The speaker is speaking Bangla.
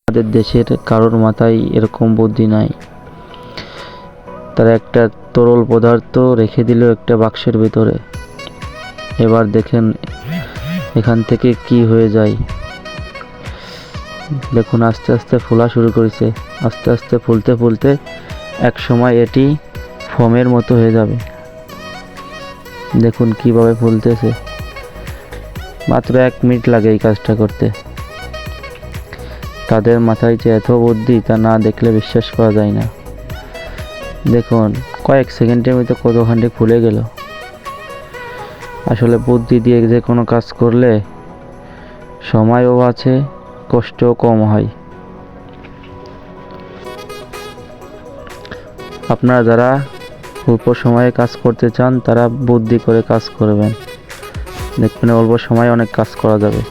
আমাদের দেশের কারোর মাথায় এরকম বুদ্ধি নাই। তারা একটা তরল পদার্থ রেখে দিল একটা বাক্সের ভিতরে। এবার দেখেন এখান থেকে কি হয়ে যায়। দেখুন আস্তে আস্তে ফোলা শুরু করেছে, আস্তে আস্তে ফুলতে ফুলতে এক সময় এটি ফোমের মতো হয়ে যাবে। দেখুন কিভাবে ফুলতেছে। মাত্র 1 মিনিট লাগে এই কাজটা করতে। তাদের মাথায় যে এত বুদ্ধি তা না দেখলে বিশ্বাস করা যায় না। দেখুন কয়েক সেকেন্ডের মধ্যে কতখানি ফুলে গেল। আসলে বুদ্ধি দিয়ে যে কোনো কাজ করলে সময়ও আছে, কষ্টও কম হয়। আপনারা যারা অল্প সময়ে কাজ করতে চান তারা বুদ্ধি করে কাজ করবেন, দেখবেন অল্প সময়ে অনেক কাজ করা যাবে।